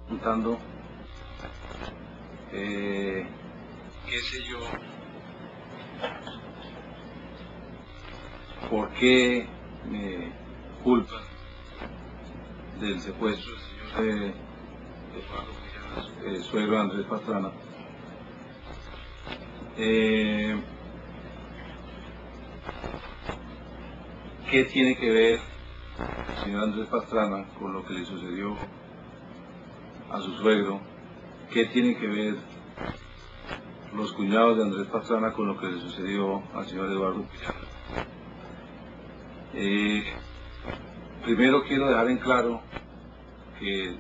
preguntando, qué sé yo, por qué me culpan del secuestro del señor Eduardo Villana, suegro de Andrés Pastrana. ¿Qué tiene que ver el señor Andrés Pastrana con lo que le sucedió a su suegro? ¿Qué tiene que ver los cuñados de Andrés Pastrana con lo que le sucedió al señor Eduardo Villana? Primero quiero dejar en claro que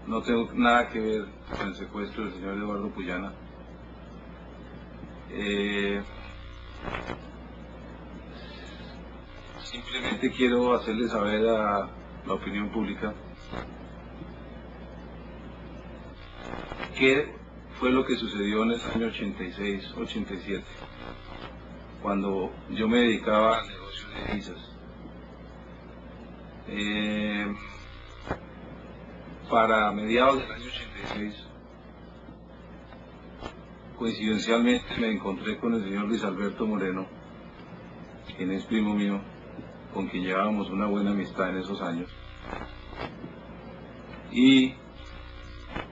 no tengo nada que ver con el secuestro del señor Eduardo Puyana. Simplemente quiero hacerle saber a la opinión pública qué fue lo que sucedió en el año 86-87, cuando yo me dedicaba al negocio de divisas. Para mediados del año 86, coincidencialmente me encontré con el señor Luis Alberto Moreno, quien es primo mío, con quien llevábamos una buena amistad en esos años, y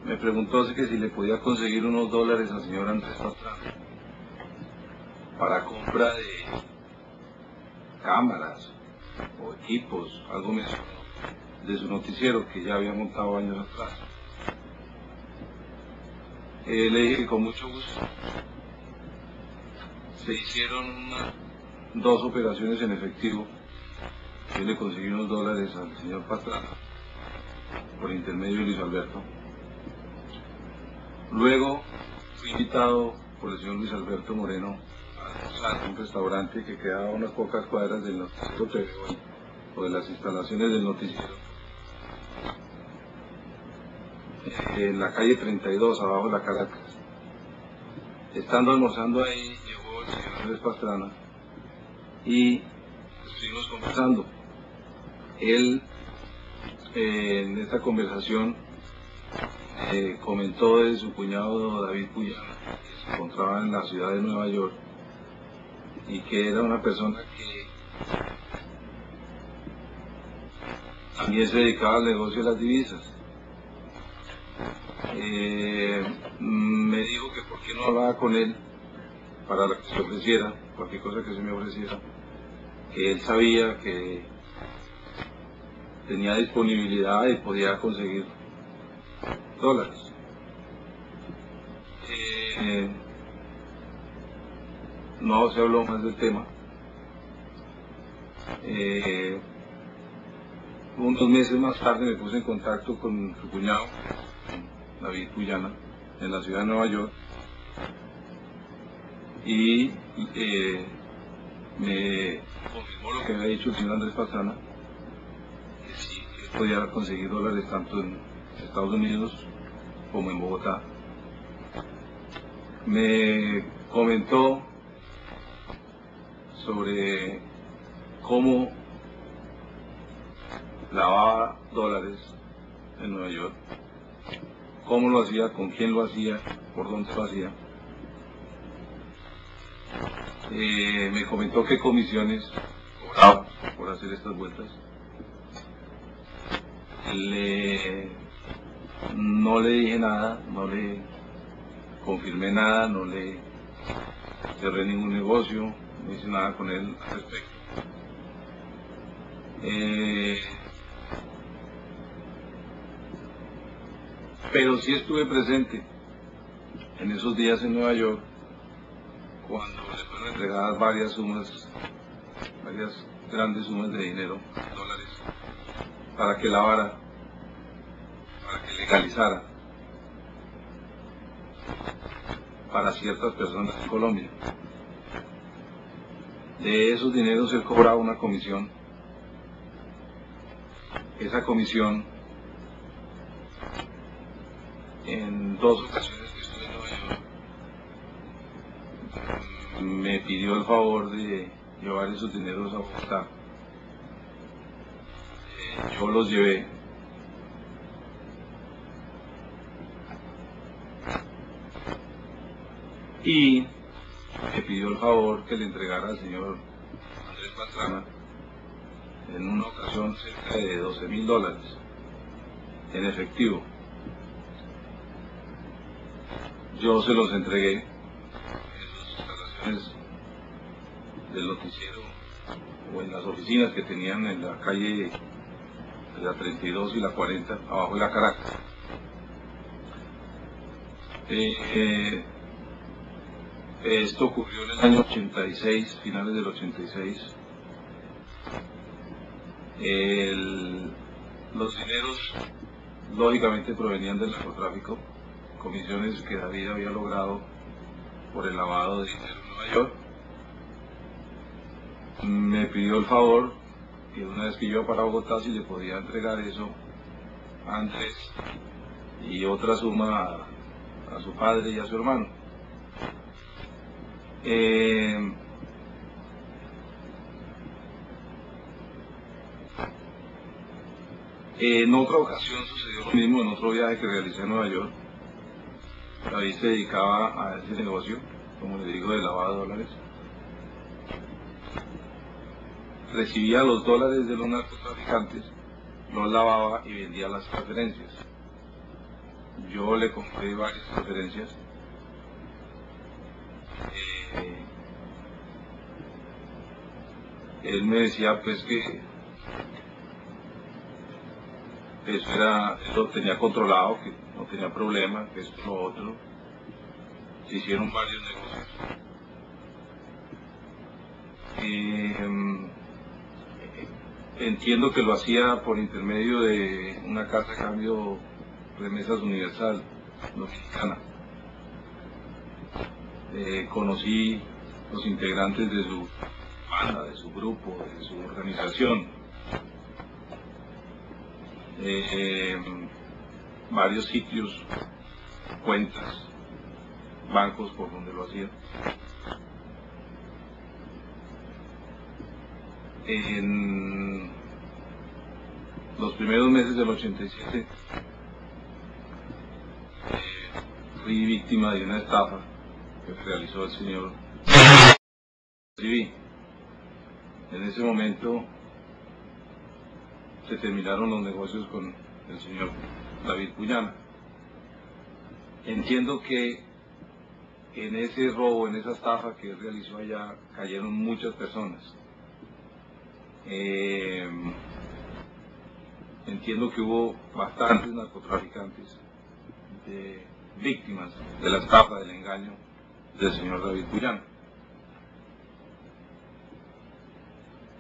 me preguntó que si le podía conseguir unos dólares al señor Andrés Pastrana para compra de cámaras o equipos, algo mencionó de su noticiero que ya había montado años atrás. Le dije que con mucho gusto. Se hicieron dos operaciones en efectivo. Yo le conseguí unos dólares al señor Pastrana por intermedio de Luis Alberto. Luego fui invitado por el señor Luis Alberto Moreno a un restaurante que quedaba a unas pocas cuadras del noticiero TV o de las instalaciones del noticiero, en la calle 32, abajo de la Caracas. Estando almorzando ahí, llegó el señor Andrés Pastrana y estuvimos conversando. Él, en esta conversación, comentó de su cuñado David Puyana, que se encontraba en la ciudad de Nueva York y que era una persona que también se dedicaba al negocio de las divisas. Me dijo que por qué no hablaba con él para que se ofreciera, cualquier cosa que se me ofreciera, que él sabía que tenía disponibilidad y podía conseguir dólares. No se habló más del tema. Unos meses más tarde me puse en contacto con su cuñado, David Puyana, en la ciudad de Nueva York, y me confirmó lo que había dicho el señor Andrés Pastrana, que sí, que podía conseguir dólares tanto en Estados Unidos como en Bogotá. Me comentó sobre cómo lavaba dólares en Nueva York, cómo lo hacía, con quién lo hacía, por dónde lo hacía. Me comentó qué comisiones cobraba por hacer estas vueltas. No le dije nada, no le confirmé nada, no le cerré ningún negocio, no hice nada con él al respecto. Pero sí estuve presente en esos días en Nueva York cuando le fueron entregadas varias grandes sumas de dinero, dólares, para que lavara, para que legalizara para ciertas personas en Colombia. De esos dineros él cobraba una comisión. Esa comisión, en dos ocasiones que estuve en Nueva York, me pidió el favor de llevar esos dineros a Bogotá. Yo los llevé. y me pidió el favor que le entregara al señor Andrés Pastrana en una ocasión cerca de $12.000 en efectivo. Yo se los entregué en sus instalaciones del noticiero o en las oficinas que tenían en la calle de la 32 y la 40, abajo de la Caracas. Esto ocurrió en el año 86, finales del 86. Los dineros lógicamente provenían del narcotráfico, comisiones que David había logrado por el lavado de dinero en Nueva York. Me pidió el favor que una vez que yo iba para Bogotá si le podía entregar eso a Andrés y otra suma a su padre y a su hermano. En otra ocasión sucedió lo mismo en otro viaje que realicé a Nueva York. David se dedicaba a ese negocio, como le digo, de lavado de dólares. Recibía los dólares de los narcotraficantes, los lavaba y vendía las transferencias. Yo le compré varias transferencias. Él me decía pues que eso él lo tenía controlado, que no tenía problema, que esto lo otro. Se hicieron varios negocios. Entiendo que lo hacía por intermedio de una casa de cambio Remesas Universal Dominicana. Conocí los integrantes de su banda, de su grupo, de su organización. Varios sitios, cuentas, bancos por donde lo hacía. En los primeros meses del 87 fui víctima de una estafa que realizó el señor Civil. En ese momento se terminaron los negocios con el señor David Puyana. Entiendo que en ese robo, en esa estafa que él realizó allá, cayeron muchas personas. Entiendo que hubo bastantes narcotraficantes víctimas de la estafa, del engaño del señor David Puyana.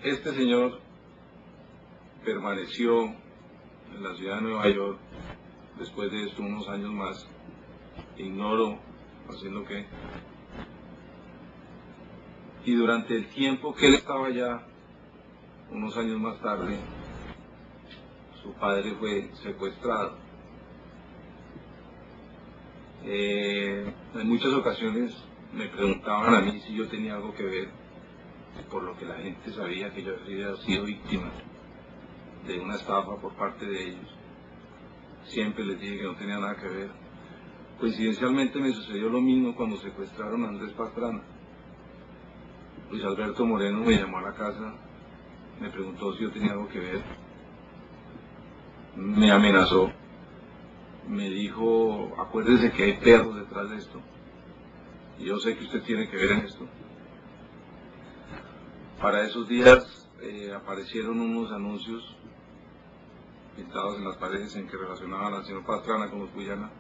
Este señor permaneció en la ciudad de Nueva York después de esto unos años más, ignoro haciendo qué, y durante el tiempo que él estaba allá, unos años más tarde, su padre fue secuestrado. En muchas ocasiones me preguntaban a mí si yo tenía algo que ver, por lo que la gente sabía que yo había sido víctima de una estafa por parte de ellos. Siempre les dije que no tenía nada que ver. Coincidencialmente me sucedió lo mismo cuando secuestraron a Andrés Pastrana. Luis Alberto Moreno me llamó a la casa, me preguntó si yo tenía algo que ver, me amenazó, me dijo, acuérdese que hay perros detrás de esto, y yo sé que usted tiene que ver en esto. Para esos días aparecieron unos anuncios pintados en las paredes en que relacionaban al señor Pastrana con los Puyana.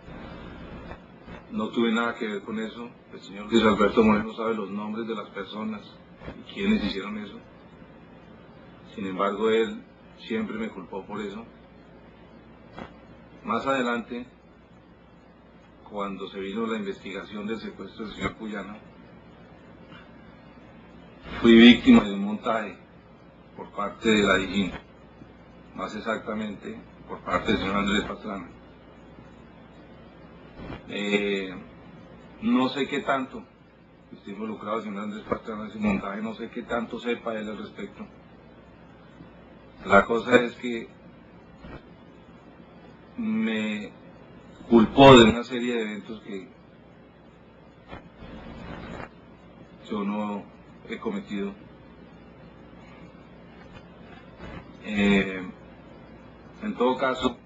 No tuve nada que ver con eso. El señor Luis Alberto Moreno sabe los nombres de las personas y quiénes hicieron eso. Sin embargo, él siempre me culpó por eso. Más adelante, cuando se vino la investigación del secuestro del señor Puyana, fui víctima de un montaje por parte de la DIJÍN, más exactamente por parte del señor Andrés Pastrana. No sé qué tanto esté involucrado el señor Andrés Pastrana en ese montaje, no sé qué tanto sepa él al respecto. La cosa es que me culpó de una serie de eventos que yo no he cometido. En todo caso,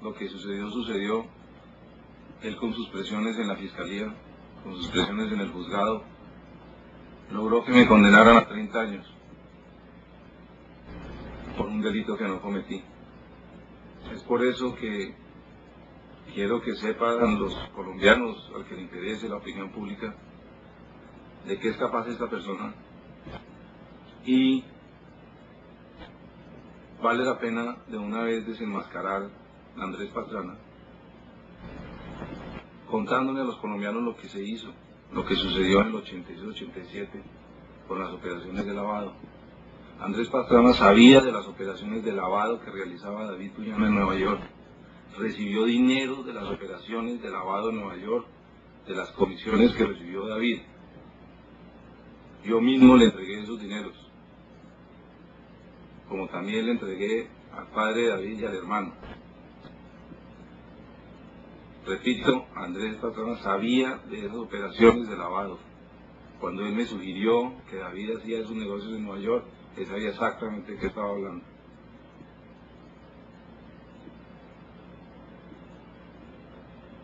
lo que sucedió. Él, con sus presiones en la fiscalía, con sus presiones en el juzgado, logró que me condenaran a 30 años por un delito que no cometí. Es por eso que quiero que sepan los colombianos, al que le interese, la opinión pública, de qué es capaz esta persona, y vale la pena de una vez desenmascarar a Andrés Pastrana, contándole a los colombianos lo que se hizo, lo que sucedió en el 86-87 con las operaciones de lavado. Andrés Pastrana sabía de las operaciones de lavado que realizaba David Puñana en Nueva York, recibió dinero de las operaciones de lavado en Nueva York, de las comisiones que recibió David. Yo mismo le entregué esos dineros, como también le entregué al padre de David y al hermano. Repito, Andrés Pastrana sabía de esas operaciones de lavado. Cuando él me sugirió que David hacía esos negocios en Nueva York, él sabía exactamente de qué estaba hablando.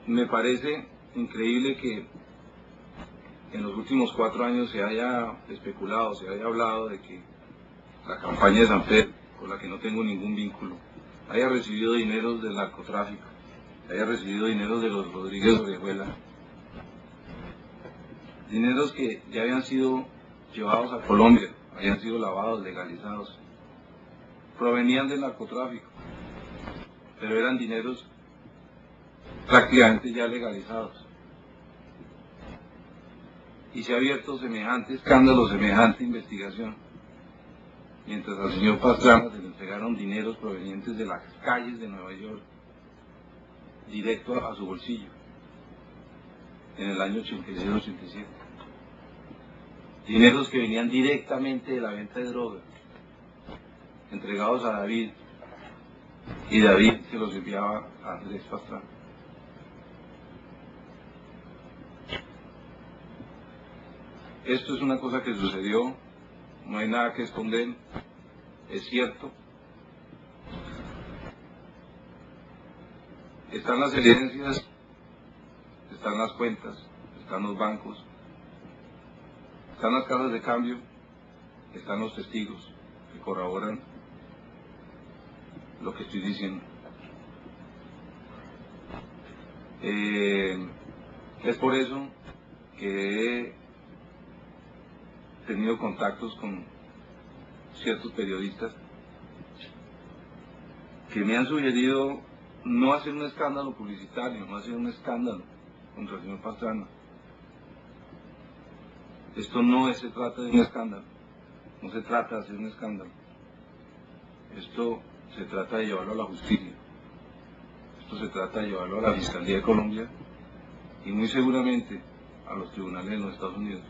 Me parece increíble que en los últimos 4 años se haya especulado, se haya hablado de que la campaña de Sanfer, con la que no tengo ningún vínculo, haya recibido dineros del narcotráfico, haya recibido dineros de los Rodríguez Orejuela, dineros que ya habían sido llevados a Colombia, habían sido lavados, legalizados, provenían del narcotráfico, pero eran dineros prácticamente ya legalizados. Y se ha abierto semejante escándalo, semejante investigación, mientras al señor Pastrana se le entregaron dineros provenientes de las calles de Nueva York, directo a su bolsillo, en el año 86-87. Dineros que venían directamente de la venta de drogas, entregados a David, y David se los enviaba a Andrés Pastrana. Esto es una cosa que sucedió, no hay nada que esconder, es cierto. Están las evidencias, están las cuentas, están los bancos, están las casas de cambio, están los testigos que corroboran lo que estoy diciendo. Es por eso que he tenido contactos con ciertos periodistas que me han sugerido no hacer un escándalo publicitario, no hacer un escándalo contra el señor Pastrana. Esto no se trata de un escándalo, no se trata de hacer un escándalo. Esto se trata de llevarlo a la justicia, esto se trata de llevarlo a la Fiscalía de Colombia y muy seguramente a los tribunales de los Estados Unidos.